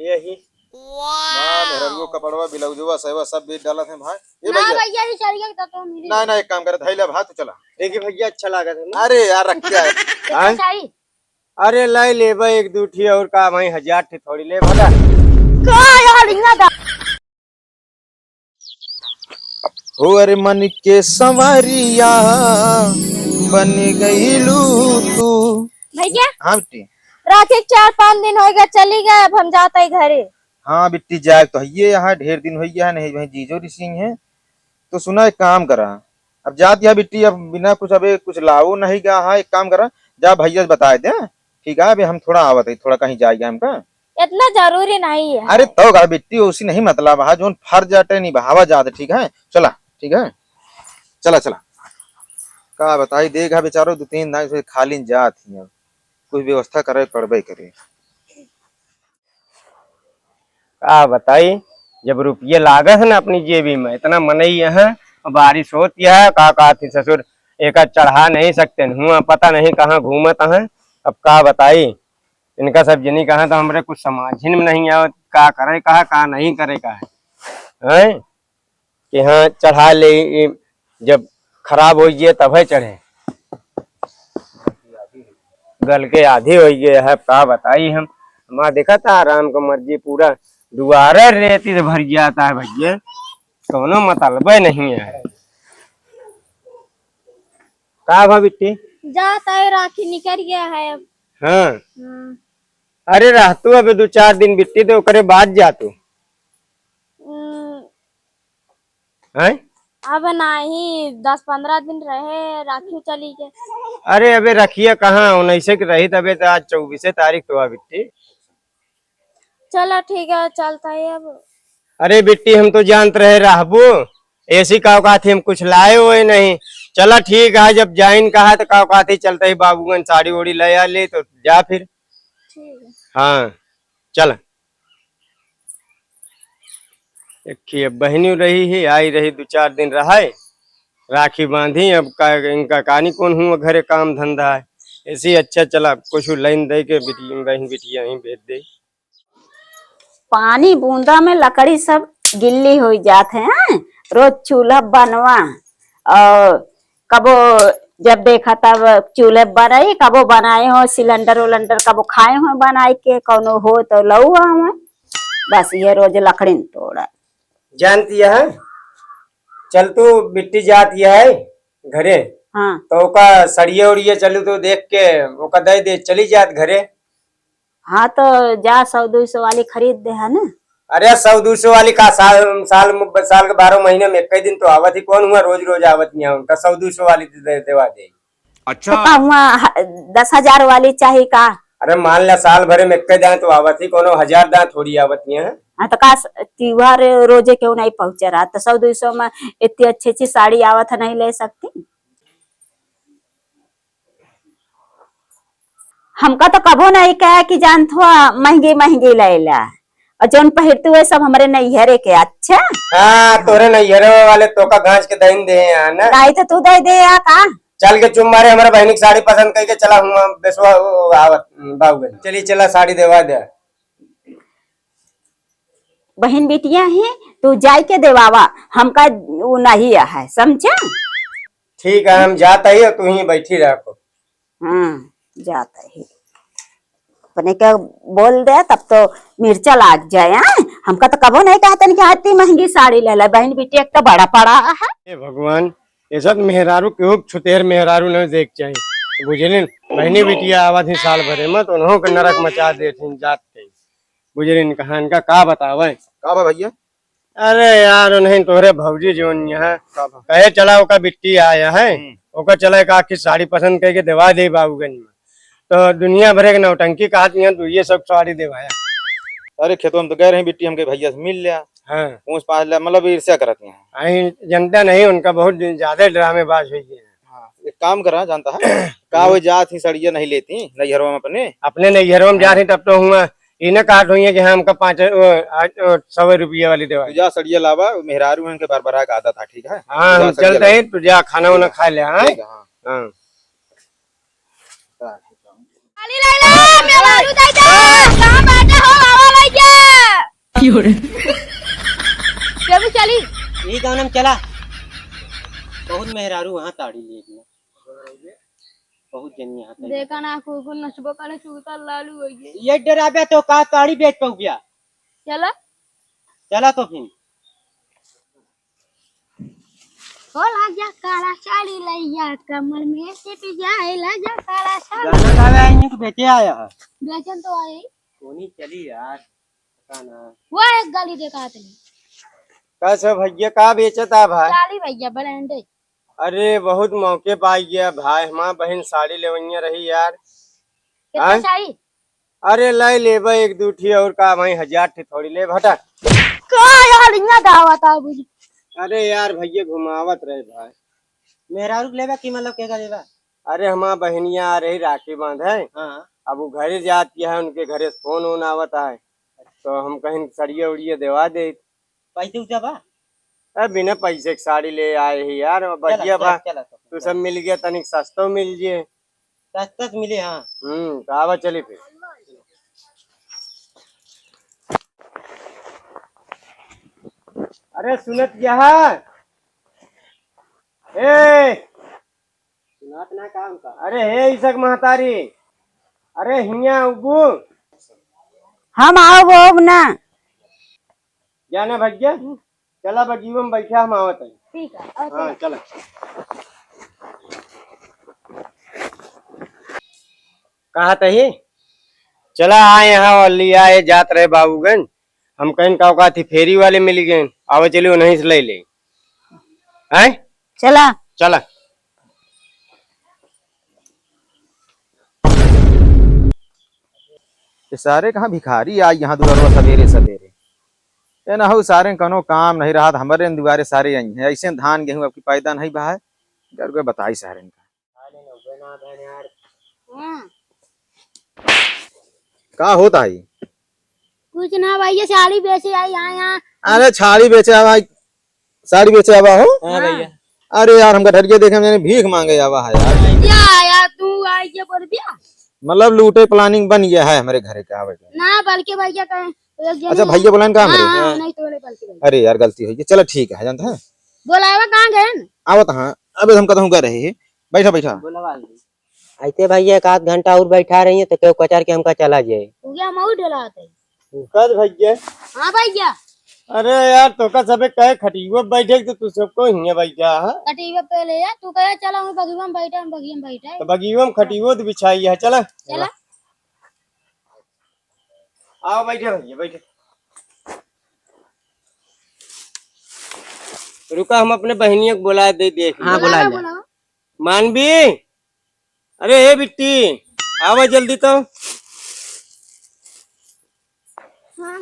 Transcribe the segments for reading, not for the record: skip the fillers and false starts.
यही मेहरगो कपड़वा ब्लाउजवा सहवा सब बेच डाला थे भाई। ये ना भैया भैया ही चलिए तो मिली ना एक काम कर धैला भाई तो चला। देखिए भैया अच्छा लगा था ना। अरे यार रख के आए। कितना चाहिए अरे लाई लेबा एक दूठी और का वही 1000 थे थोड़ी ले भगा। का यार इतना दा हो अरे मन के संवरिया बन गईलू तू। भैया हाँ बिट्टी। राखी 4-5 दिन हो गए चली गए अब हम जाते हैं घरे। हाँ बिट्टी जाए तो ये यहाँ ढेर दिन हो गया है नहीं वही जीजो सिंह है तो सुना एक काम करा अब जात यहाँ बिट्टी अब बिना कुछ अबे कुछ लाओ नहीं गया। हाँ एक काम करा जा भैया से बता दे ठीक है अभी हम थोड़ा आवत है थोड़ा कहीं जाएगा हमका। इतना जरूरी नहीं है। अरे तो गा बिट्टी उसी नहीं मतलब हाँ जो फर जाते नहीं बहावा जाते ठीक है चला ठीक है चला चला का बताई देगा बेचारो 2-3 दिन से खाली जात ही अब कुछ व्यवस्था करे पड़बे करे। का बताई जब रुपये लागत है ना अपनी जेबी में इतना मनई है बारिश होती है का थी ससुर एक चढ़ा नहीं सकते हुआ पता नहीं कहाँ घूमत है। अब का बताई इनका सब जनी कहा तो हमरे कुछ समझ में नहीं आवत का करे कहा का नहीं करे का है कि हाँ चढ़ा ले जब खराब हो गए तब है चढ़े गल के आधी हो गए है का बताई हम हमारा देखा था आराम का मर्जी पूरा दुआरे रेती से भर जाता है भैया कोनो मतलब नहीं है का भा बिट्टी जाता है राखी निकल गया है अब। हाँ अरे रह तू अबे 2-4 दिन बिट्टी तो करे बाद जा तू हैं अब नहीं 10-15 दिन रहे राखी चली गए। अरे अबे रखिए कहाँ 19 की रही तबे तो आज 24 तारीख तो बिट्टी। चलो ठीक है चलता है अब। अरे बिट्टी हम तो जानते रहे रहबू ऐसी का थी हम कुछ लाए हुए नहीं। चला ठीक है जब जाइन कहा तो का थी चलते ही बाबूगन साड़ी वोड़ी ले आ ले तो जा फिर। हाँ चल देखिए बहनी रही है आई रही 2-4 दिन रहा राखी बांधी अब का इनका कहानी कौन हुआ घरे काम धंधा है ऐसे अच्छा चला कुछ लाइन दे के बहन बिटिया ही भेज दे। पानी बूंदा में लकड़ी सब गिल्ली हो जाते हैं रोज चूल्हा बनवा और कबो जब देखा तब चूल्हे बनाई कबो बनाए हो सिलेंडर उलेंडर कबो खाए हो बनाए के कौनो हो तो लऊ हम बस ये रोज लकड़ी तोड़ा जानती है चल तू बिट्टी जाती है घरे। हाँ तो का सड़िये उड़िये चलू तो देख के ओका दे दे चली जात घरे। हाँ तो जा 100-200 वाली खरीद दे है ना। अरे 100-200 वाली का साल के 12 महीने में कई दिन तो आवत ही कौन हुआ रोज रोज आवत नहीं उनका 100-200 वाली देवा दे। अच्छा तो हुआ 10,000 वाली चाहिए का। अरे मान लिया साल भरे में कई दाएं तो आवत ही कोनो 1000 दाएं थोड़ी आवत नहीं है। हाँ तो का त्योहार रोजे क्यों नहीं पहुंचे रहा तो 100-200 में इतनी अच्छी साड़ी आवत है नहीं ले सकती। हमका तो कभो नहीं कहा कि जान थो महंगी महंगी लेला और जोन पहिरते हुए सब हमारे नैहरे के। अच्छा हाँ तोरे नैहरे वाले तो का घास के दहीन दे ना नहीं तो तू दे दे या का चल के चुम मारे हमारे बहनी की साड़ी पसंद करके चला हूँ बेसवा बाबू चलिए चला साड़ी देवा दे। बहन बेटिया है तू जाय के देवावा हमका वो नहीं है समझा। ठीक है हम जाता ही तू ही बैठी रखो। हाँ जाता है अपने क्या बोल दे तब तो मिर्चा लाग जाए। हमका तो कबो नहीं कहते कि इतनी महंगी साड़ी ले ले बहन बेटी एक तो बड़ा पड़ा है। भगवान ये सब मेहरारू क्यों छुतेर मेहरारू नहीं देख चाहिए बुझलिन बहनी बिटिया आवाज ही साल भरे मत उन्हों के नरक मचा देथिन जाते बुझलिन कहा इनका का बतावे का बा भैया। अरे यार उन्हें तोरे भौजी जो यहाँ कहे चला ओका बिट्टी आया है ओका चला एक आखिर साड़ी पसंद करके देवा दे बाबूगंज में तो दुनिया भरे के नौटंकी कहा तू ये सब साड़ी देवाया। अरे खेतों में तो गए रहे बिट्टी हमके भैया से मिल लिया हाँ पूछ पाछ लिया मतलब ईर्ष्या करती हैं। अही जनता नहीं उनका बहुत ज्यादा ड्रामेबाज हुई है। हाँ एक काम करा जानता है का वो जात ही सड़िया नहीं लेती नैहरों में अपने नैहरों में जा रही तब तो हुआ इन्हें काट हुई है कि हमका 500 रुपये वाली देवा तुझा सड़िया लावा मेहरारू उनके बार का आदत था ठीक है। हाँ हम चलते हैं तुझा खाना वाना खा लिया। हाँ हाँ खाली ले ले मेहरारू दे दे कहां बैठे हो आवा भैया। कभी चली यही गाँव में चला बहुत मेहरारू वहाँ ताड़ी ले बहुत जनी यहाँ ताड़ी। देखा ना कुकुर नस्बो करे चूता लालू हो गए ये डराबे तो का ताड़ी बेच पाऊ गया चला चला तो फिर हो लाजा काला साड़ी लैया कमर में से पिजाए लाजा काला साड़ी गाना गावे आएंगे कि बेचे आया है बेचन तो आई कोनी चली यार पता ना वो एक गली देखा थे कैसे भैया का बेचता भाई साड़ी भैया ब्रांड अरे बहुत मौके पाई गया भाई हमारा बहन साड़ी लेवैया रही यार कितना आय? साड़ी अरे लाई लेबा एक दूठी और का भाई 1000 ठी थोड़ी ले भटा का यार इतना दावत आ बुझ अरे यार भैया घुमावत रहे भाई मेहरारू लेबा की मतलब के लेबा अरे हमारा बहनिया आ रही राखी बांध है हाँ अब वो घरे जाती है उनके घरे से फोन वोन आवता है तो हम कहीं सड़िया उड़िया देवा दे पैसे उठा बा अरे बिना पैसे की साड़ी ले आए ही यार बढ़िया बा तू सब मिल गया तनिक सस्ता मिल जाए सस्ता मिले हाँ कहा चले फिर अरे सुनत क्या है सुनात ना काम का अरे हे इसक महतारी अरे हिया उगू हम आओ वो ना जाना भैया चला बगीवा में बैठा हम आवत है ठीक है हाँ चला कहा तही चला आए यहाँ और लिया आए जात रहे बाबूगंज हम कहीं का थी फेरी वाले मिल गए आवे चलिए नहीं से ले ले हैं चला चला ये सारे कहाँ भिखारी आई यहाँ दुआरवा सवेरे सवेरे ये ना हो सारे कनो काम नहीं रहा हमारे दुआरे सारे आई हैं ऐसे धान गेहूं आपकी पैदा नहीं बहा है घर को बताई सारे का का होता है कुछ ना भैया साड़ी बेचे आई यहाँ अरे छाड़ी बेचे आवा साड़ी बेचे आवा हो हाँ भैया अरे यार हमका ढरिया देखे मैंने भीख मांगे आवा है यार यार तू आई के बोल दिया मतलब लूटे प्लानिंग बन गया है हमारे घर का आवे का। ना बल्कि भैया कहे अच्छा भैया बोला काम हाँ, करे हाँ, नहीं तो बल्कि भैया अरे यार गलती हुई चलो ठीक है जानते हैं बोलावा कहाँ गए आवत हाँ अबे हम कहूँ रहे हैं बैठा बैठा ऐसे भैया एक आध घंटा और बैठा रही है तो क्यों कचार के हमका चला जाए हो गया मऊ डलाते कद भैया हाँ भैया अरे यार तो का सबे कहे खटीवा बैठे तो तू सबको हिया बैठा है कटीवा पहले यार तू कहे चला हम बगीवा में बैठा हम बगीवा में बैठा तो बगीवा में खटीवो तो बिछाई है चला चला आओ बैठे भैया बैठे रुका हम अपने बहनिया को बुला दे देख हाँ बोलावा मानवी अरे हे बिट्टी आवा जल्दी तो हाँ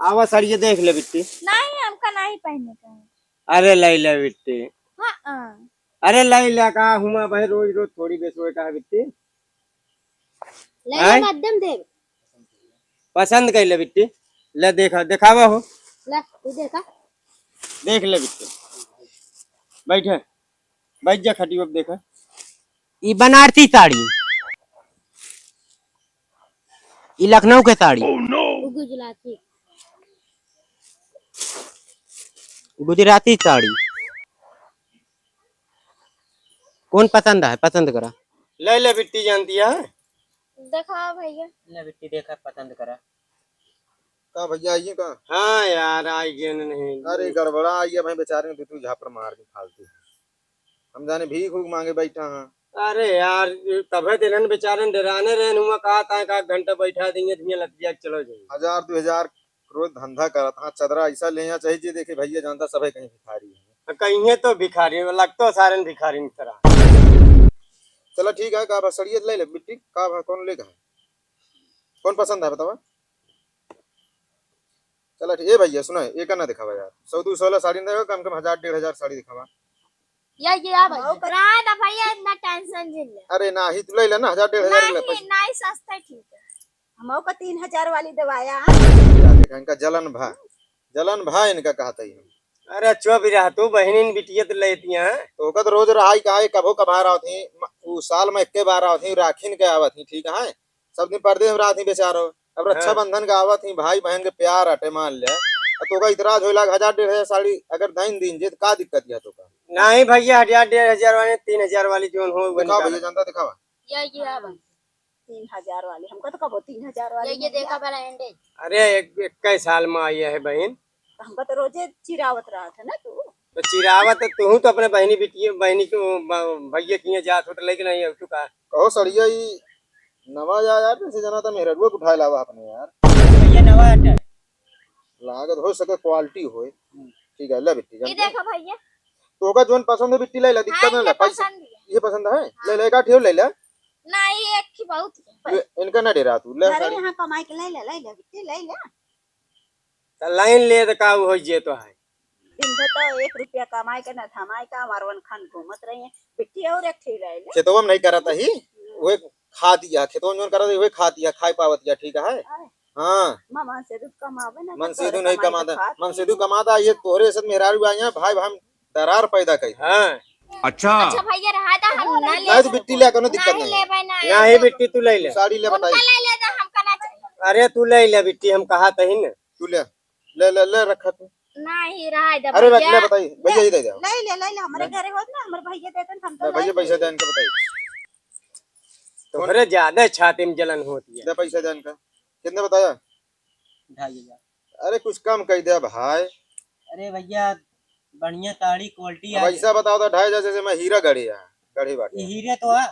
आवा साड़िया देख ले बिट्टी नहीं हमका नहीं पहनने का है अरे लैला बिट्टी हाँ अरे लैला का हुआ भाई रोज रोज थोड़ी बेचोए का बिट्टी ले मध्यम दे पसंद कर ले बिट्टी ले देखा दिखावा हो ले तू देखा देख ले बिट्टी बैठे बैठ जा खटियो पे देखा ये बनारसी साड़ी ये लखनऊ के साड़ी गुजराती गुजराती साड़ी कौन पसंद है पसंद करा ले ले बिट्टी जानती है देखा भैया ले बेटी देखा पसंद करा का भैया आइए का हाँ यार आई गए नहीं अरे गड़बड़ा आइए भाई बेचारे तू झापड़ मार के फालतू हम जाने भीख भूख मांगे बैठा हाँ अरे यार तबे दिन बेचारे डराने रहन हुआ कहा था एक घंटा बैठा देंगे तो लग जाए चलो जाइए 1000-2000 रोज धंधा करता हाँ चदरा ऐसा ले चाहिए देखे भैया जानता सब कहीं भिखारी है कहीं तो भिखारी लगतो सारे भिखारी की तरह चलो ठीक है का बसड़िए ले ले मिट्टी का कौन लेगा कौन पसंद है बतावा चलो ठीक है भैया सुनो एक ना दिखावा यार 100-200 साड़ी देगा कम कम 1000-1500 साड़ी दिखावा ये आ भैया भैया इतना टेंशन झेल ले अरे ना ही तू ले लेना 1000-1500 ले नहीं नहीं सस्ता ठीक है हमो को 3000 वाली दवाया क्या देखा इनका जलन भा इनका कहता ही अरे चुप रहा तू बहनी बिटिया तो लेती है तो ओकत रोज रहाई का कभो कभार आवत ही उ साल में 1 बार आवत ही राखीन के आवत ही ठीक है सब दिन पर्दे में रात ही बेचारो अब रक्षाबंधन का आवत ही भाई बहन के प्यार हटे मान ले तो का इतराज होला 1000-1500 साड़ी अगर दाइन दिन जे का दिक्कत है तो का नहीं भैया 1000-1500 वाले 3000 वाली जो हो वो दिखाओ निकालो। भैया जानता दिखावा ये है भाई 3000 वाली हमको तो कबो 3000 वाली ये देखा पहला एंडे अरे 21 साल में आई है बहन, हमको तो रोजे चिरावत रहा था ना तू। तो चिरावत तू तो अपने बहनी को भैया की जात हो तो लेकिन नहीं है तू का कहो सड़िया ई नवा यार से जाना था मेहरुआ को उठाए लावा अपने यार भैया नवा है। लागत हो सके क्वालिटी होए ठीक है ले बिट्टी ये जानता देखो भैया तो का जोन पसंद है बिट्टी ले ले दिक्कत ना ले पैसा पसंद है। ये पसंद है ले ले का ठेव ले ले नहीं एक ही बहुत इनका ना डेरा तू ले अरे साड़ी यहाँ कमाई के ले बिट्टी ले ले। तो लाइन ले तो का हो जे तो है। दिन भर तो 1 रुपया कमाई के न थमाई का मारवन खान घूमत रही है बिट्टी और एक ठे ले ले। खेतवा में नहीं करता ही वो खा दिया खेतवा में जोन करता वो खा दिया खाई पावत या ठीक है हाँ मामा से दूध कमावे ना मन से नहीं कमाता मन से कमाता ये तोरे से मेहरारू आया भाई भाई दरार पैदा करी हाँ अच्छा भैया रहा था हम ना ले नहीं तो बिट्टी ले कोनो दिक्कत नहीं नहीं ले भाई ना यहाँ बिट्टी तू ले ले। साड़ी ले उनका बताई ले ले तो हमका ना चाहिए अरे तू ले ले बिट्टी हम कहा तही न। तू ले ले ले ले रखा तू नहीं रहा दे अरे रख ले बताई भैया ही दे दो ले हमारे घरे होत ना हमारे भैया देतन हम तो भैया पैसा दे इनका बताई तोहरे ज्यादा छाती में जलन होती है। दे पैसा दे इनका कितने बताया 2500। अरे कुछ कम कह दे भाई अरे भैया बढ़िया ताड़ी क्वालिटी है। पैसा बताओ तो 2500 जैसे मैं हीरा गढ़ी है गढ़ी ये बाटी हीरे तो है।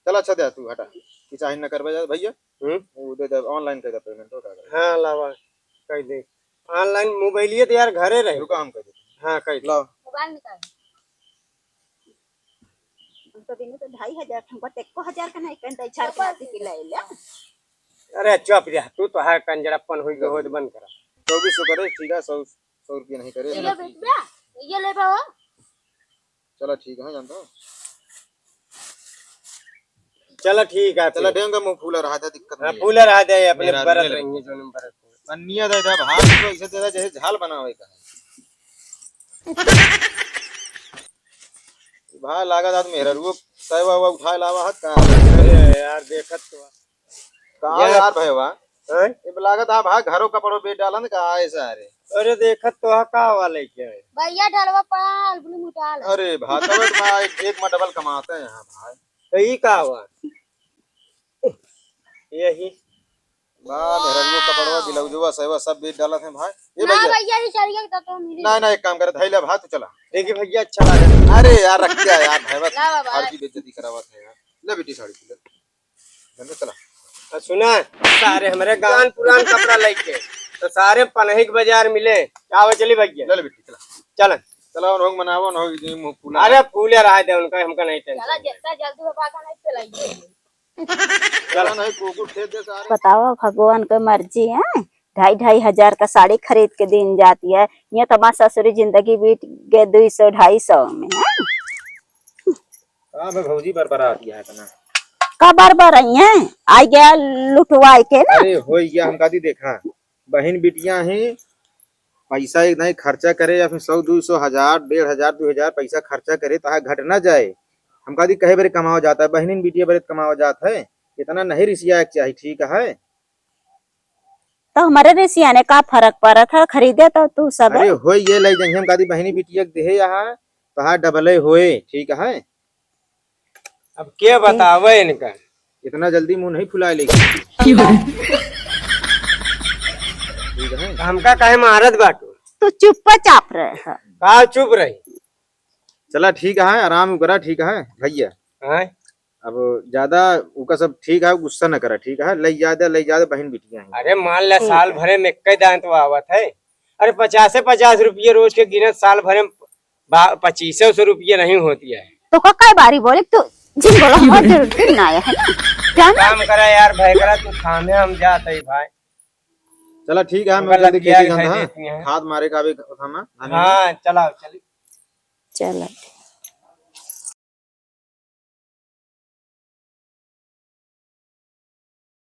चल अच्छा दे तू हटा कि चाहे न कर भैया वो दे दे ऑनलाइन कर दे पेमेंट हो का हाँ लावा कह दे ऑनलाइन मोबाइलिए तो यार घरे रहे। रुका हम कर दे हाँ कह दे। लाओ मोबाइल निकाल हमको दिन तो 2500 हमको टेको 1000 का नहीं कंटा इछार के नाती की ले ले। अरे चुप जा तू तो है कंजरप्पन हुई हो तो बंद करा। 2400 करे ठीक है 100 रुपया नहीं करे ये बेटा ये ले बाबा चलो ठीक है जानता हूँ चलो ठीक है चला देंगे मुंह फूला रहा था दिक्कत हाँ नहीं फूल रहा दे अपने मेरा बरत ले ले। रहेंगे जो नंबर है। पन्निया दे दे भात को ऐसे दे दे जैसे झाल बनावे का भाई लागत आदमी मेहरा रुक सहवा हुआ उठा लावा हाथ का अरे यार देखत तो कहां यार भैया हैं? ये लागत आ भाई घरों कपड़ों बेच डालन का ऐसा अरे अरे देखत तो है का वाले क्या है। भैया डालवा पाल ब्लू मुटाल अरे भाई तब भाई एक में डबल कमाते हैं यहाँ भाई तो ये का हुआ यही वाह मेहरा रुक कपड़वा ब्लाउजवा सहवा सब बेच डालत हैं भाई ये ना भैया भैया ही चल गया तो मिली ना ना एक काम कर धैले भाई तू चला देखिए भैया अच्छा लगा। अरे यार रख क्या यार भाई बस ला बाबा। हर की बेइज्जती करावत है यार ले बेटी साड़ी ले धंधे चला और सुना सारे हमारे गान पुरान कपड़ा लेके तो सारे पनहिक बाजार मिले आओ चली भैया ले ले बेटी चला चल चला और होग मनावा न होग मुंह फूला अरे फूल रहा दे उनका हमका नहीं टेंशन। चला जितना जल्दी हो पाएगा नहीं चलाइए चला नहीं कुकुर खेत दे सारे बताओ भगवान की मर्जी है 2,500 का साड़ी खरीद के दिन जाती है। ये तो माँ ससुरी जिंदगी बीत गए 200-250 में है। हां भाई भौजी बरबरात है इतना कब बार आई है आई गया लुटवाई के ना। अरे हो गया हम कादी देखा बहन बिटिया हैं पैसा एक नहीं खर्चा करे या फिर 100-200 हजार 1,500-2,000 पैसा खर्चा करे तो घट ना जाए हम कादी कहे बरे कमाओ जाता है बहनिन बिटिया बरे कमाओ जाता है इतना नहीं रिसिया चाहिए ठीक है। तो हमारे रेसिया ने का फर्क पड़ा था खरीदे तो तू सब अरे हो ये ले जाएंगे हम कादी बहनी बिटिया के देहे यहाँ तो डबले होए ठीक है। अब क्या बतावे इनका इतना जल्दी मुंह नहीं फुला लेगी ठीक है। हमका कहे महारत बाटू तू चुप रहे है। का चुप रही चला ठीक है आराम करा ठीक है भैया हैं? अब ज्यादा उका सब ठीक है गुस्सा न करा ठीक है ले ज्यादा बहन बिटिया हैं अरे मान ले साल भरे में कई दांत आवत है। अरे 50 रुपये रोज के गिनत साल भरे में 2500 रुपये नहीं होती है। तो कई बारी बोले तू जिन बोला हमारे जरूर ना आया है ना जाना काम करा यार भाई करा तू थामे हम जाते ही भाई। चला ठीक है उनका मैं जल्दी लड़कियां खेती दिखाई करता देती हैं। हाथ मारे का भी उठाना हाँ चलाओ चली चलो।